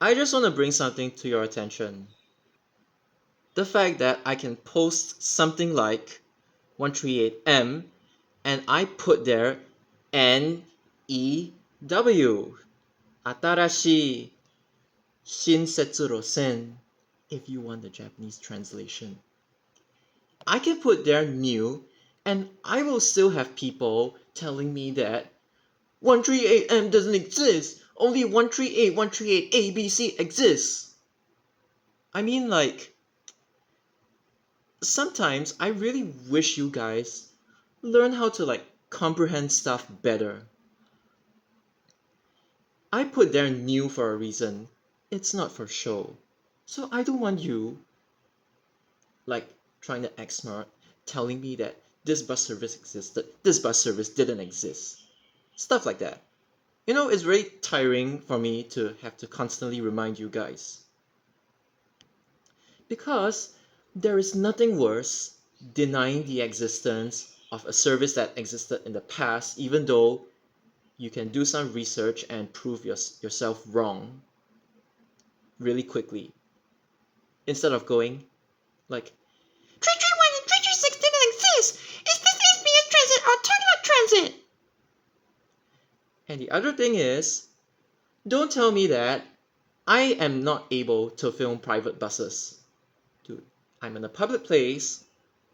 I just want to bring something to your attention. The fact that I can post something like 138M and I put there NEW, 新しい新節路線 if you want the Japanese translation. I can put there new and I will still have people telling me that 138M doesn't exist. Only 138, 138 ABC exists. I mean, like, sometimes I really wish you guys learn how to like comprehend stuff better. I put there new for a reason. It's not for show. So I don't want you like trying to act smart, telling me that this bus service existed, this bus service didn't exist. Stuff like that. You know, it's very tiring for me to have to constantly remind you guys. Because there is nothing worse denying the existence of a service that existed in the past, even though you can do some research and prove yourself wrong really quickly. Instead of going like, 331 and 336 didn't exist! Is this SBS Transit or Target Transit? And the other thing is, don't tell me that I am not able to film private buses. Dude, I'm in a public place,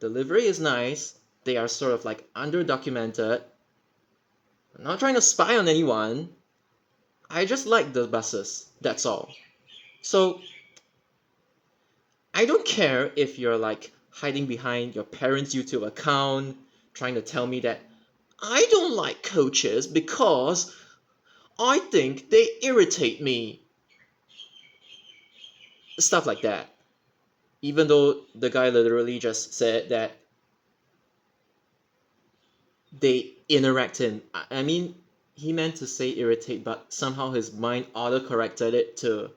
the livery is nice, they are sort of like under-documented. I'm not trying to spy on anyone. I just like the buses, that's all. So, I don't care if you're like hiding behind your parents' YouTube account, trying to tell me that I don't like coaches because I think they irritate me. Stuff like that. Even though the guy literally just said that they interact him. I mean, he meant to say irritate, but somehow his mind auto-corrected it to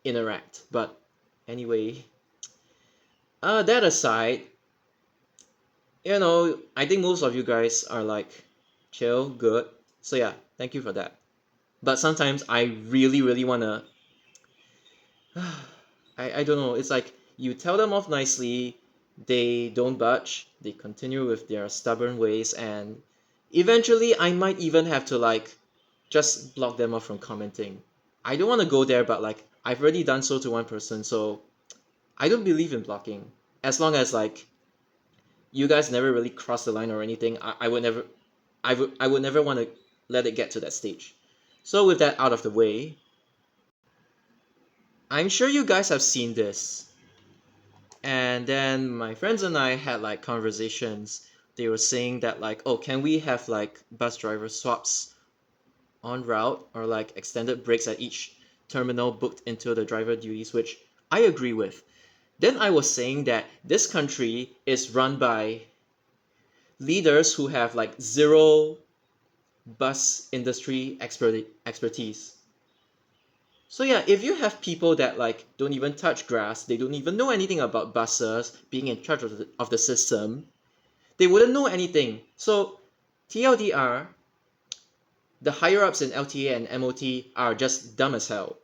interact. But anyway, that aside, you know, I think most of you guys are like chill, good. So yeah, thank you for that. But sometimes I really wanna I don't know, it's like you tell them off nicely, they don't budge, they continue with their stubborn ways, and eventually I might even have to like just block them off from commenting. I don't want to go there, but like I've already done so to one person, so I don't believe in blocking. As long as like you guys never really cross the line or anything, I would never want to let it get to that stage. So with that out of the way, I'm sure you guys have seen this. And then my friends and I had like conversations. They were saying that like, oh, can we have like bus driver swaps on route or like extended breaks at each terminal booked into the driver duties, which I agree with. Then I was saying that this country is run by leaders who have like zero bus industry expertise. So yeah, if you have people that like don't even touch grass, they don't even know anything about buses, being in charge of the system, they wouldn't know anything. So TLDR, the higher ups in LTA and MOT are just dumb as hell.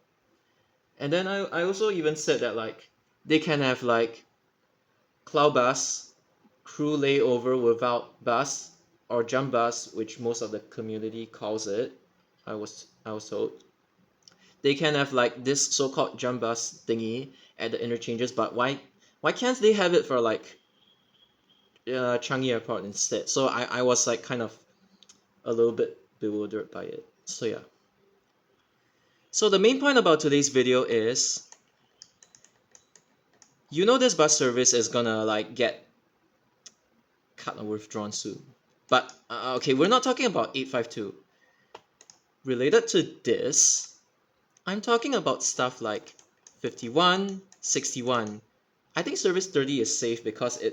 And then I also even said that like they can have like cloud bus, crew layover without bus, or jump bus, which most of the community calls it. I was told. They can have like this so-called jump bus thingy at the interchanges, but why can't they have it for like Changi Airport instead? So I was like kind of a little bit bewildered by it. So yeah. So the main point about today's video is, you know, this bus service is gonna like get cut or withdrawn soon. But okay, we're not talking about 852. Related to this, I'm talking about stuff like 51, 61. I think service 30 is safe because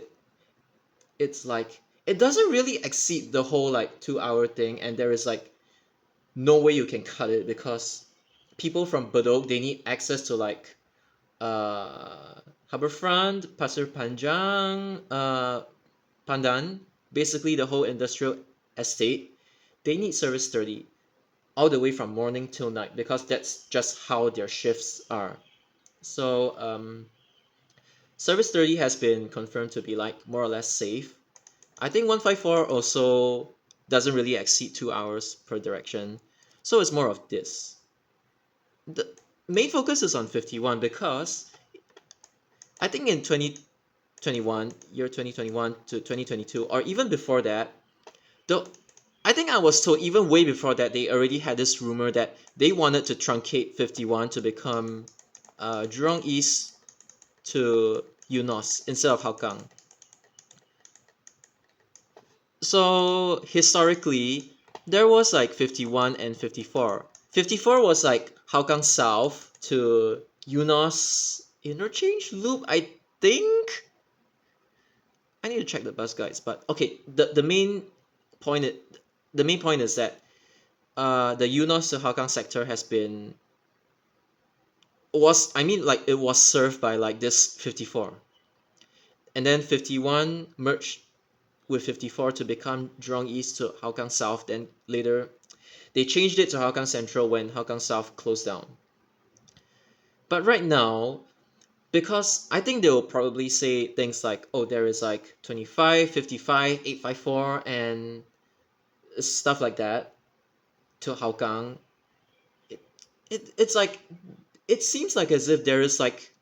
it's like it doesn't really exceed the whole like 2-hour thing, and there is like no way you can cut it because people from Bedok, they need access to like Harbourfront, Pasir Panjang, Pandan, basically the whole industrial estate. They need service 30. all the way from morning till night, because that's just how their shifts are. So service 30 has been confirmed to be like more or less safe. I think 154 also doesn't really exceed 2 hours per direction, so it's more of this. The main focus is on 51 because I think in 2021, year 2021 to 2022, or even before that, though I think I was told even way before that they already had this rumor that they wanted to truncate 51 to become Jurong East to Eunos instead of Hougang. So historically, there was like 51 and 54. 54 was like Hougang South to Eunos interchange loop, I think. I need to check the bus guides, but okay. The main point is that the Eunos to Hougang sector has been it was served by like this 54, and then 51 merged with 54 to become Jurong East to Hougang South. Then later, they changed it to Hougang Central when Hougang South closed down. But right now, because I think they will probably say things like, oh, there is like 25, 55, 854, and stuff like that to Hougang. It's like, it seems like as if there is like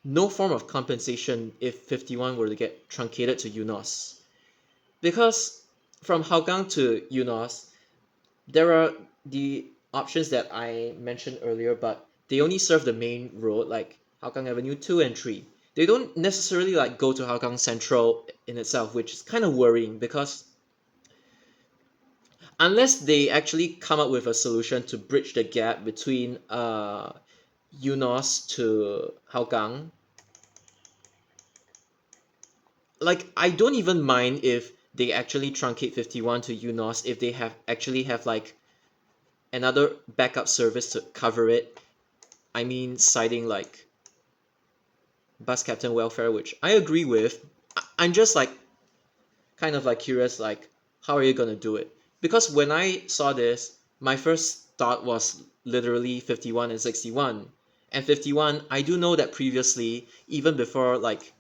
no form of compensation if 51 were to get truncated to Eunos. Because from Hougang to Eunos, there are the options that I mentioned earlier, but they only serve the main road, like Hougang Avenue 2 and 3. They don't necessarily like go to Hougang Central in itself, which is kind of worrying because unless they actually come up with a solution to bridge the gap between Eunos to Hougang, like I don't even mind if they actually truncate 51 to Eunos if they have like another backup service to cover it. I mean, citing like bus captain welfare, which I agree with. I'm just like kind of like curious, like how are you gonna do it? Because when I saw this, my first thought was literally 51 and 61. And 51, I do know that previously, even before like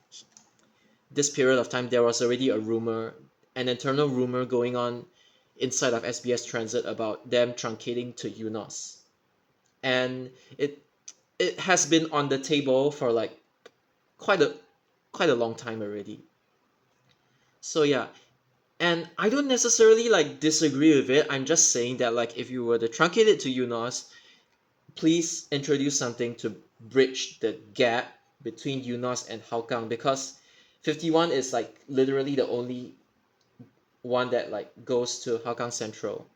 this period of time, there was already a rumor, an internal rumor going on inside of SBS Transit about them truncating to Eunos. And it has been on the table for like quite a long time already. So yeah, and I don't necessarily like disagree with it. I'm just saying that like if you were to truncate it to Eunos, please introduce something to bridge the gap between Eunos and Hougang, because 51 is like literally the only one that like goes to Hougang Central.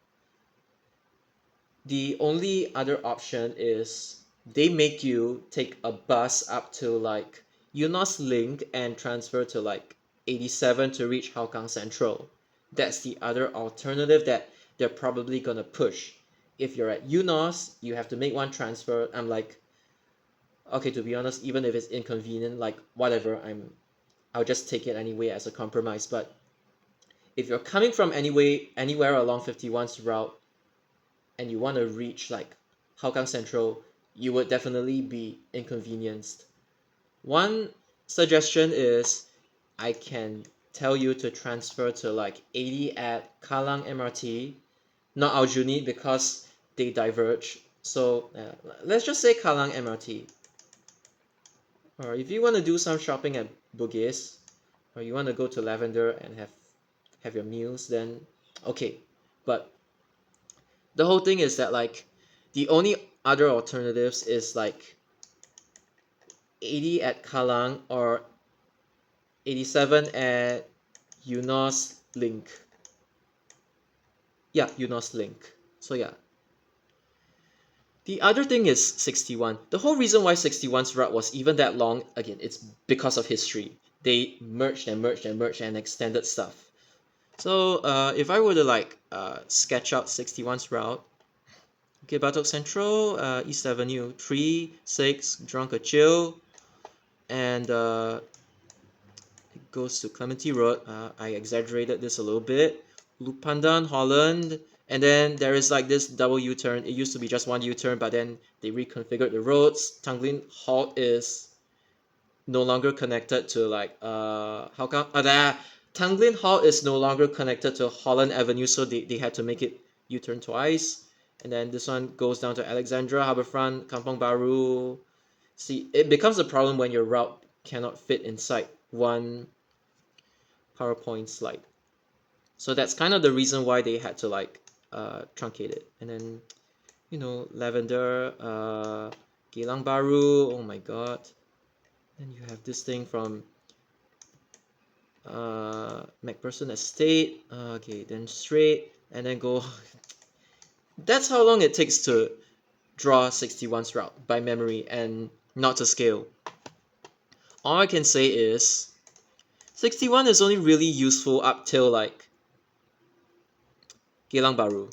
The only other option is they make you take a bus up to like Eunos Link and transfer to like 87 to reach Hougang Central. That's the other alternative that they're probably gonna push. If you're at Eunos, you have to make one transfer. I'm like, okay, to be honest, even if it's inconvenient, like whatever, I'll just take it anyway as a compromise. But if you're coming from anywhere along 51's route and you want to reach like Hougang Central, you would definitely be inconvenienced. One suggestion is I can tell you to transfer to like 80 at Kallang MRT, not Aljunied because they diverge. So let's just say Kallang MRT. Or if you want to do some shopping at Bugis, or you want to go to Lavender and have your meals, then okay. But the whole thing is that like the only other alternatives is like 80 at Kallang or 87 at Eunos Link. Yeah, Eunos Link. So yeah. The other thing is 61. The whole reason why 61's route was even that long, again, it's because of history. They merged and merged and merged and extended stuff. So if I were to like sketch out 61's route, okay, Batok Central, East Avenue 3, 6, Jurong Kecil, and it goes to Clementi Road. I exaggerated this a little bit. Loop Pandan, Holland, And then there is like this double U-turn. It used to be just one U-turn, but then they reconfigured the roads. Tanglin Halt is no longer connected to like how come Tanglin Halt is no longer connected to Holland Avenue, so they had to make it U-turn twice. And then this one goes down to Alexandra, Harbourfront, Kampong Baru. See, it becomes a problem when your route cannot fit inside one PowerPoint slide. So that's kind of the reason why they had to like truncate it. And then, you know, Lavender, Geylang Baru, oh my god. Then you have this thing from MacPherson Estate, okay, then straight, and then go. That's how long it takes to draw 61's route by memory and not to scale. All I can say is 61 is only really useful up till like Geylang Baru.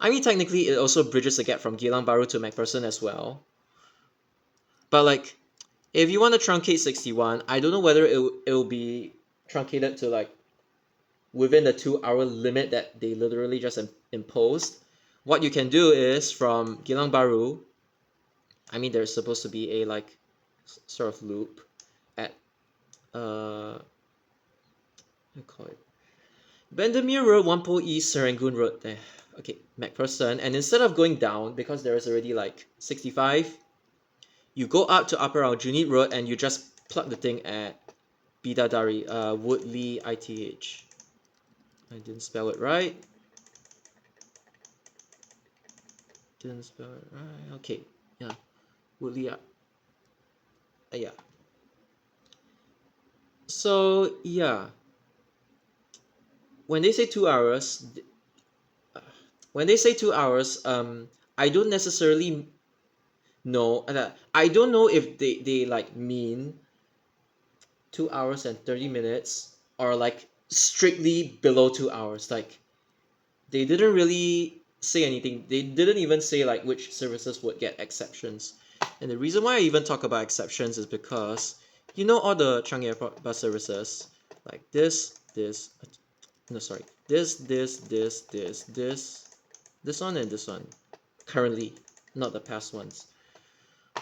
I mean, technically it also bridges the gap from Geylang Baru to MacPherson as well. But like, if you want to truncate 61, I don't know whether it'll be truncated to like within the 2-hour limit that they literally just imposed. What you can do is from Geylang Baru, I mean there's supposed to be a like sort of loop at what do you call it? Bendemeer Road, Whampoa East, Serangoon Road there. Okay, MacPherson, and instead of going down because there is already like 65, you go up to Upper Aljunied Road and you just plug the thing at Bidadari, Woodley ITH. I didn't spell it right. Didn't spell it right. Okay, yeah, Woodley. Yeah. So yeah, when they say 2 hours, I don't necessarily know. I don't know if they like mean 2 hours and 30 minutes or like strictly below 2 hours. Like they didn't really say anything. They didn't even say like which services would get exceptions. And the reason why I even talk about exceptions is because you know all the Changi Airport bus services like this one and this one currently, not the past ones.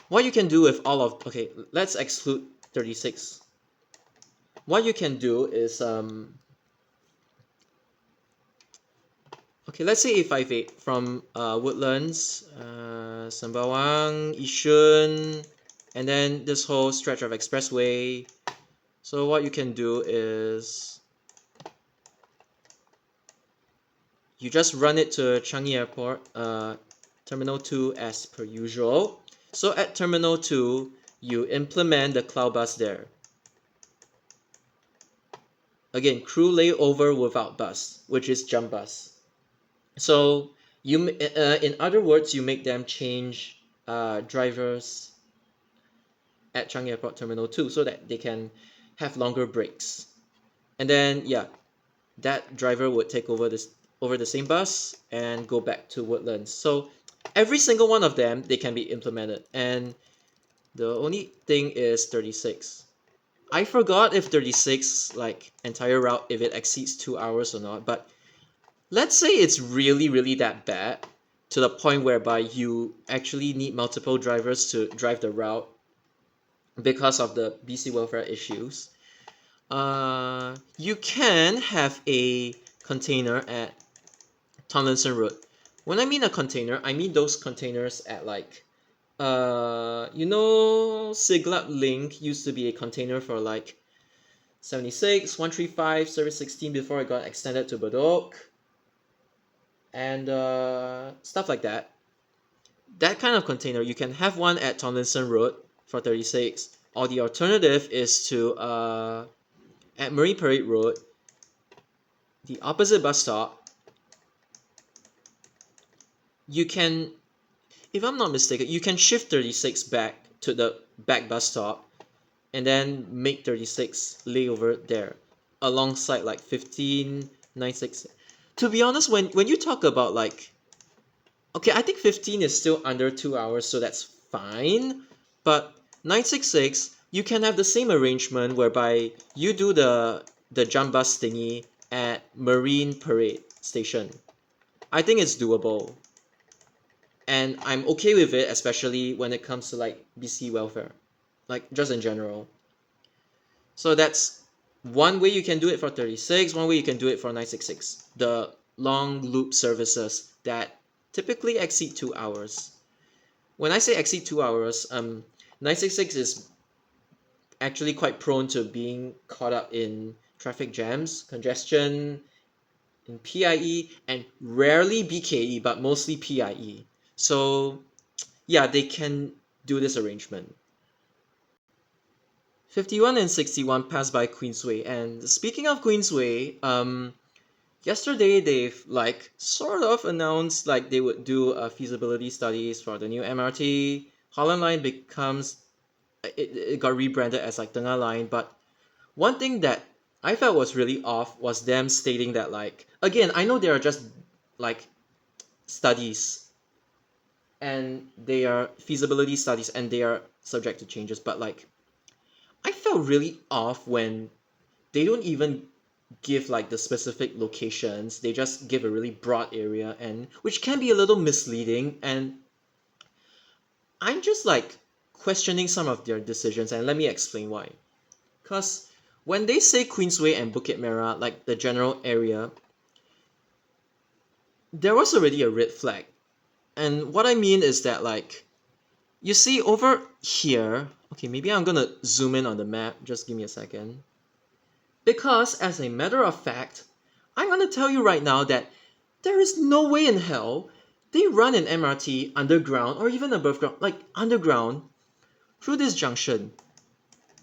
What you can do with all of, okay, let's exclude 36. What you can do is okay, let's say A58 from Woodlands, Sembawang, Yishun, and then this whole stretch of expressway. So what you can do is you just run it to Changi Airport, Terminal 2 as per usual. So at Terminal 2, you implement the cloud bus there. Again, crew layover without bus, which is jump bus. So you, in other words, you make them change drivers at Changi Airport Terminal 2 so that they can have longer breaks. And then yeah, that driver would take over the same bus and go back to Woodlands. So every single one of them, they can be implemented. And the only thing is 36. I forgot if 36 like entire route, if it exceeds 2 hours or not, but let's say it's really that bad to the point whereby you actually need multiple drivers to drive the route because of the BC welfare issues. You can have a container at Tomlinson Road. When I mean a container, I mean those containers at like you know, Siglap Link used to be a container for like 76, 135, Service 16 before it got extended to Bedok, and stuff like that. That kind of container, you can have one at Tomlinson Road for 36, or the alternative is to at Marine Parade Road, the opposite bus stop, you can, if I'm not mistaken, you can shift 36 back to the back bus stop and then make 36 layover there alongside like 15, 96. To be honest, when you talk about like, okay, I think 15 is still under 2 hours, so that's fine. But 966, you can have the same arrangement whereby you do the jump bus thingy at Marine Parade Station. I think it's doable. And I'm okay with it, especially when it comes to like BC welfare, like just in general. So that's one way you can do it for 36, one way you can do it for 966. The long loop services that typically exceed 2 hours. When I say exceed 2 hours, 966 is actually quite prone to being caught up in traffic jams, congestion, in PIE, and rarely BKE, but mostly PIE. So yeah, they can do this arrangement. 51 and 61 pass by Queensway. And speaking of Queensway, yesterday they've like sort of announced like they would do feasibility studies for the new MRT. Holland Line becomes it got rebranded as like Tengah Line, but one thing that I felt was really off was them stating that like again, I know they are just like studies and they are feasibility studies and they are subject to changes, but like I felt really off when they don't even give like the specific locations. They just give a really broad area, and which can be a little misleading, and I'm just like questioning some of their decisions, and let me explain why. Because when they say Queensway and Bukit Merah, like the general area, there was already a red flag. And what I mean is that like you see over here, okay, maybe I'm gonna zoom in on the map, just give me a second. Because as a matter of fact, I'm gonna tell you right now that there is no way in hell they run an MRT underground or even above ground, like underground, through this junction.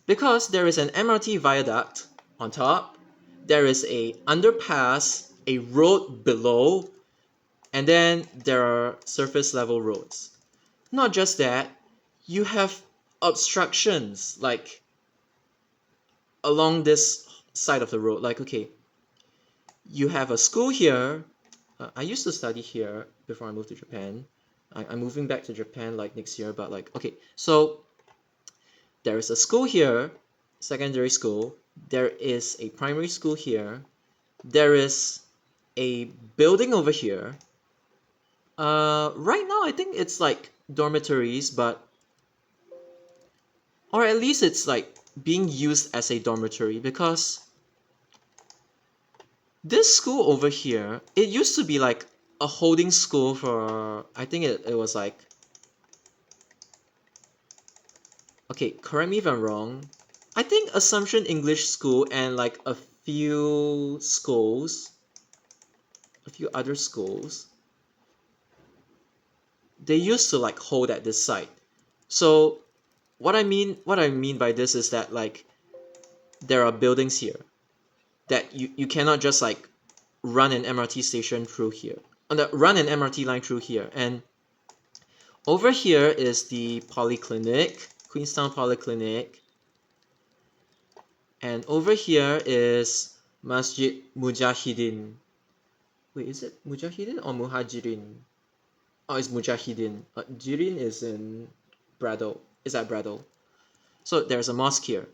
Because there is an MRT viaduct on top, there is a underpass, a road below, and then there are surface level roads. Not just that, you have obstructions like along this side of the road. Like, okay, you have a school here. I used to study here before I moved to Japan. I'm moving back to Japan like next year, but like, okay, so there is a school here, secondary school. There is a primary school here. There is a building over here. Right now I think it's like dormitories, but or at least it's like being used as a dormitory, because this school over here, it used to be like a holding school for, I think it was like, okay, correct me if I'm wrong, I think Assumption English School and like a few schools, a few other schools, they used to like hold at this site. So what I mean by this is that like there are buildings here that you cannot just like run an MRT station through here, run an MRT line through here. And over here is the polyclinic, Queenstown Polyclinic, and over here is Masjid Mujahidin. Wait, is it Mujahidin or Muhajirin? Oh, it's Mujahidin. Jirin is in Bradel. Is at Bradel. So there's a mosque here,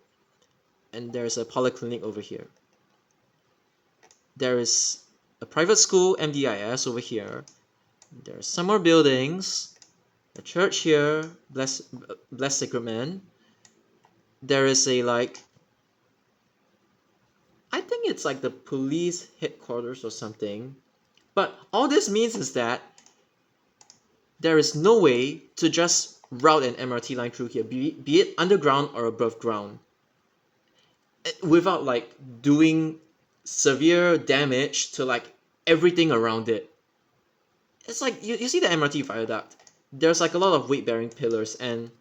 and there's a polyclinic over here. There is a private school, MDIS, over here. There's some more buildings. A church here, Blessed Sacred Man. There is a like, I think it's like the police headquarters or something. But all this means is that there is no way to just route an MRT line through here, be it underground or above ground, without like doing severe damage to like everything around it. It's like you see the MRT viaduct, there's like a lot of weight-bearing pillars, and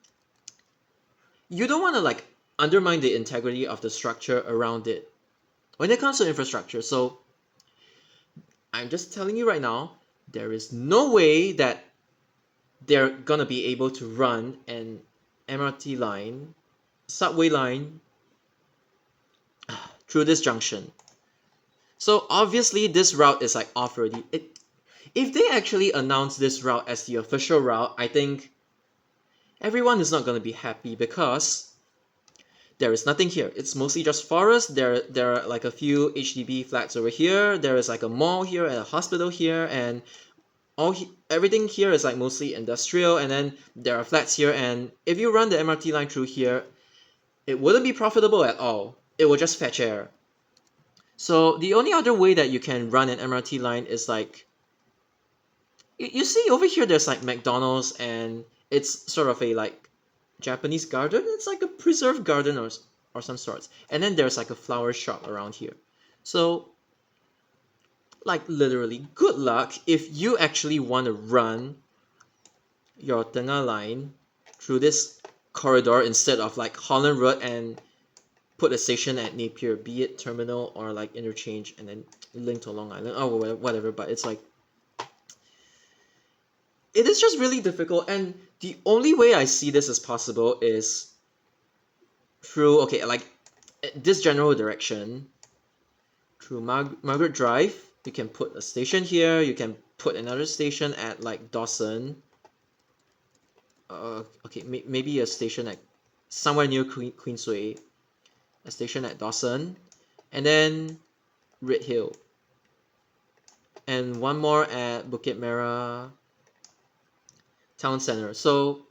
you don't want to like undermine the integrity of the structure around it when it comes to infrastructure. So I'm just telling you right now, there is no way that they're gonna be able to run an MRT line, subway line, through this junction. So obviously this route is like off already. If they actually announce this route as the official route, I think everyone is not gonna be happy, because there is nothing here. It's mostly just forest. There are like a few HDB flats over here. There is like a mall here and a hospital here, and everything here is like mostly industrial, and then there are flats here, and if you run the MRT line through here, it wouldn't be profitable at all. It will just fetch air. So the only other way that you can run an MRT line is like, you see over here there's like McDonald's, and it's sort of a like Japanese garden. It's like a preserved garden or some sorts. And then there's like a flower shop around here. So like literally, good luck if you actually want to run your Tengah line through this corridor instead of like Holland Road and put a station at Napier, be it terminal or like interchange, and then link to Long Island or whatever. But it's like, it is just really difficult, and the only way I see this as possible is through, okay, like this general direction through Margaret Drive. You can put a station here, you can put another station at like Dawson, okay, maybe a station at somewhere near Queensway, a station at Dawson, and then Red Hill, and one more at Bukit Merah Town Center. So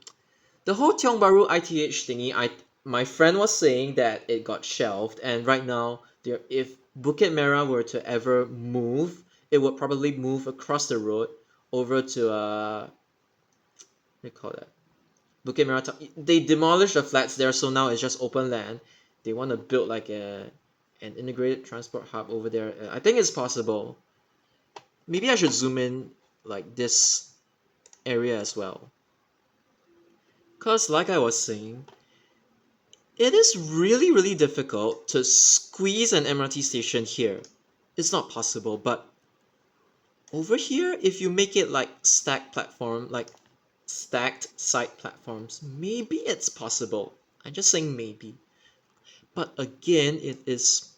the whole Tiong Bahru ITH thingy, my friend was saying that it got shelved, and right now if Bukit Merah were to ever move, it would probably move across the road over to what do you call that? Bukit Merah. They demolished the flats there, so now it's just open land. They want to build like an integrated transport hub over there. I think it's possible. Maybe I should zoom in like this area as well. Because like I was saying, it is really difficult to squeeze an MRT station here. It's not possible, but over here, if you make it like stacked side platforms, maybe it's possible. I'm just saying maybe. But again, it is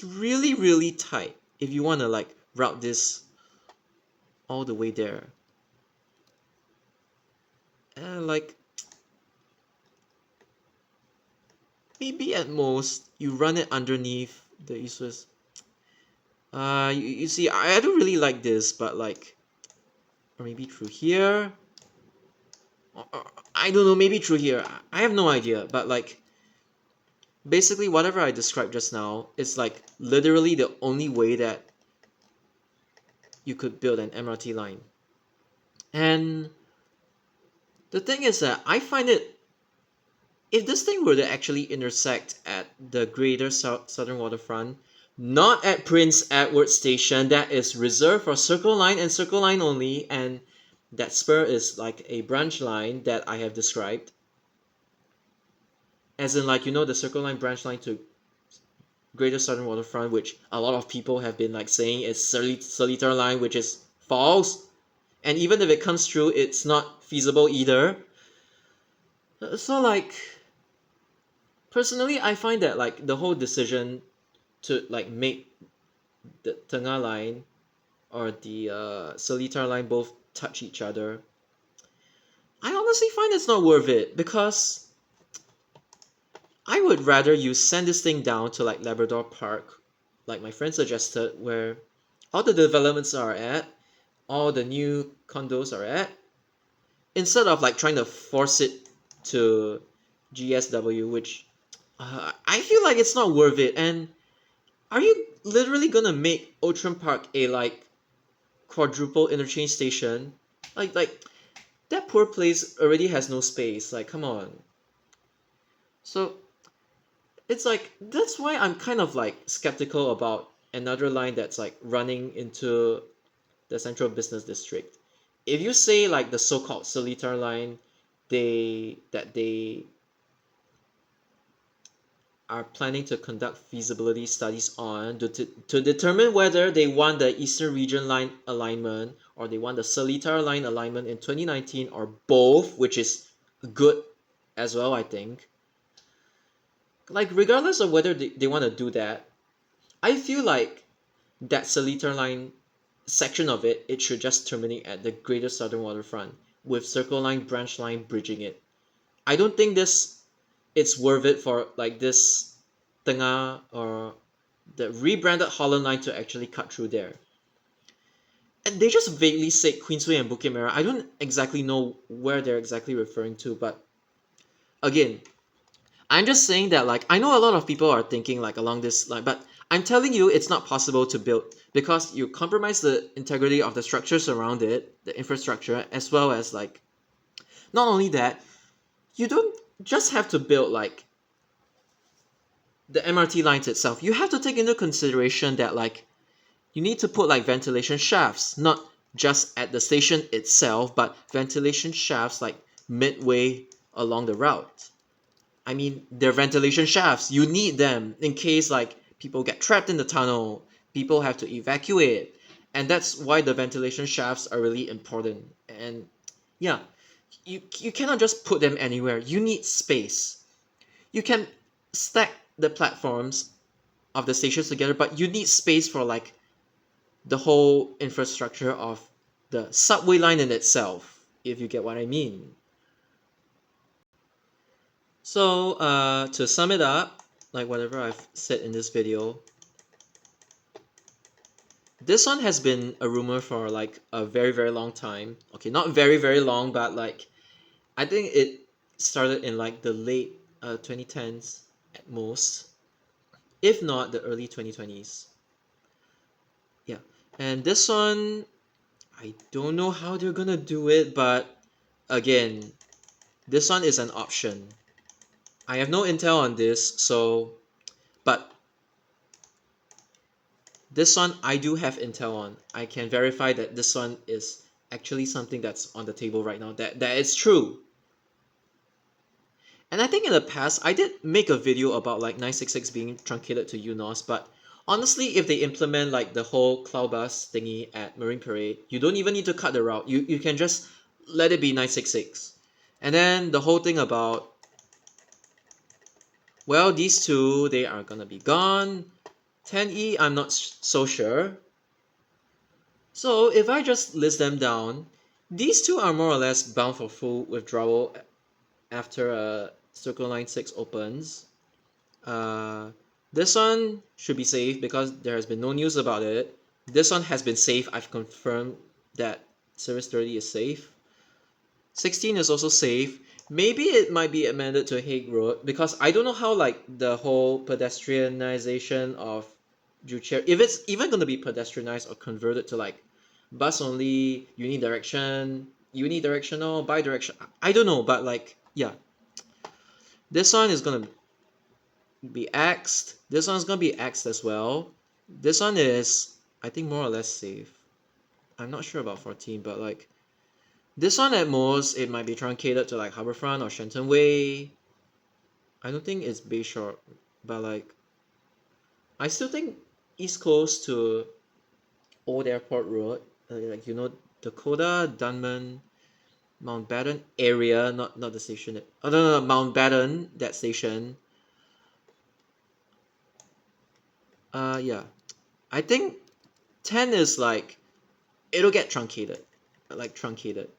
really tight if you want to like route this all the way there. And like, maybe at most you run it underneath the east-west. You see, I don't really like this, but like, or maybe through here, or I don't know, maybe through here. I have no idea, but like, basically whatever I described just now is like literally the only way that you could build an MRT line. And the thing is that I find it, if this thing were to actually intersect at the greater southern waterfront, not at Prince Edward Station, that is reserved for Circle Line and Circle Line only, and that spur is like a branch line that I have described. As in like, you know, the Circle Line branch line to Greater Southern Waterfront, which a lot of people have been like saying is Seletar Line, which is false. And even if it comes true, it's not feasible either. So like, personally, I find that like the whole decision to like make the Tengah line or the Seletar line both touch each other, I honestly find it's not worth it, because I would rather you send this thing down to like Labrador Park, like my friend suggested, where all the developments are at, all the new condos are at, instead of like trying to force it to GSW, which I feel like it's not worth it. And are you literally gonna make Outram Park a like quadruple interchange station? Like that poor place already has no space. Like, come on. So it's like, that's why I'm kind of like skeptical about another line that's like running into the central business district. If you say like the so-called Seletar line, they are planning to conduct feasibility studies on to determine whether they want the Eastern Region line alignment or they want the Seletar line alignment in 2019, or both, which is good as well, I think. Like, regardless of whether they want to do that, I feel like that Seletar line section of it should just terminate at the Greater Southern Waterfront with Circle Line branch line bridging it. I don't think this it's worth it for like this tengah or the rebranded Holland Line to actually cut through there. And they just vaguely said Queensway and Bukit Merah. I don't exactly know where they're exactly referring to, but again, I'm just saying that like I know a lot of people are thinking like along this line, but I'm telling you it's not possible to build because you compromise the integrity of the structures around it, the infrastructure, as well as like not only that, you don't just have to build like the MRT lines itself. You have to take into consideration that like you need to put like ventilation shafts, not just at the station itself, but ventilation shafts like midway along the route. I mean, they're ventilation shafts. You need them in case like people get trapped in the tunnel, people have to evacuate. And that's why the ventilation shafts are really important. And yeah, you cannot just put them anywhere. You need space. You can stack the platforms of the stations together, but you need space for like the whole infrastructure of the subway line in itself, if you get what I mean. So to sum it up, like whatever I've said in this video, this one has been a rumor for like a very, very long time. Okay, not very, very long, but like I think it started in like the late 2010s at most, if not the early 2020s. Yeah, and this one, I don't know how they're gonna do it, but again, this one is an option. I have no intel on this, so, but this one I do have intel on. I can verify that this one is actually something that's on the table right now, that is true. And I think in the past, I did make a video about like 966 being truncated to UNOS, but honestly, if they implement like the whole cloud bus thingy at Marine Parade, you don't even need to cut the route. You can just let it be 966. And then the whole thing about, well, these two, they are gonna be gone. 10E, I'm not so sure. So if I just list them down, these two are more or less bound for full withdrawal after Circle Line 6 opens. This one should be safe because there has been no news about it. This one has been safe. I've confirmed that Service 30 is safe. 16 is also safe. Maybe it might be amended to Hague Road because I don't know how like the whole pedestrianization of Juche, if it's even going to be pedestrianized or converted to like bus only, unidirectional, bidirectional. I don't know, but like yeah. This one is gonna be axed. This one's gonna be axed as well. This one is, I think, more or less safe. I'm not sure about 14, but like this one at most, it might be truncated to like Harbourfront or Shenton Way. I don't think it's Bayshore, but like I still think East Coast to Old Airport Road, like you know, Dakota, Dunman, Mountbatten area, not the station. Oh no, Mountbatten, that station. Yeah, I think 10 is like it'll get truncated, like truncated.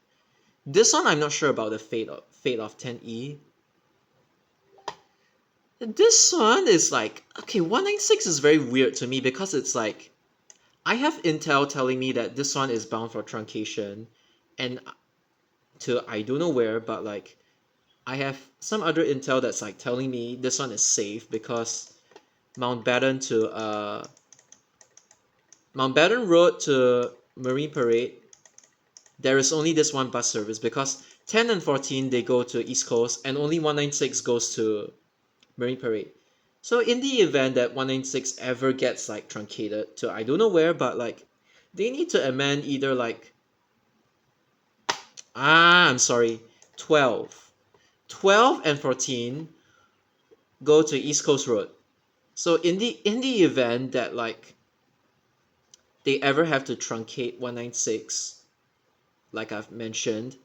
This one I'm not sure about the fate of 10E. This one is like, okay, 196 is very weird to me because it's like I have intel telling me that this one is bound for truncation and to I don't know where, but like I have some other intel that's like telling me this one is safe because Mountbatten Road to Marine Parade, there is only this one bus service because 10 and 14 they go to East Coast and only 196 goes to Marine Parade. So in the event that 196 ever gets like truncated to I don't know where, but like they need to amend either like I'm sorry, 12. 12 and 14 go to East Coast Road. So in the event that like they ever have to truncate 196, like I've mentioned,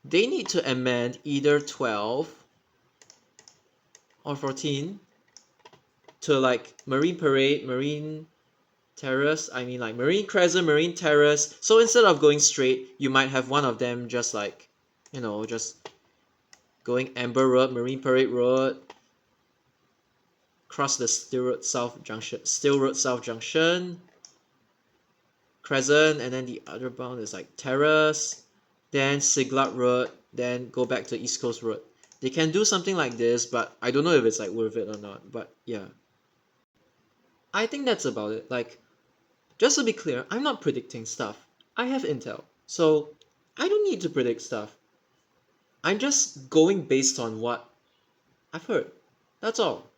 they need to amend either 12 or 14 to like Marine Parade, Marine Terrace, I mean like Marine Crescent, Marine Terrace. So instead of going straight, you might have one of them just like, you know, just going Amber Road, Marine Parade Road, cross the Steel Road South Junction, Crescent, and then the other bound is like Terrace, then Siglap Road, then go back to East Coast Road. They can do something like this, but I don't know if it's like worth it or not. But yeah, I think that's about it. Like, just to be clear, I'm not predicting stuff. I have intel, so I don't need to predict stuff. I'm just going based on what I've heard. That's all.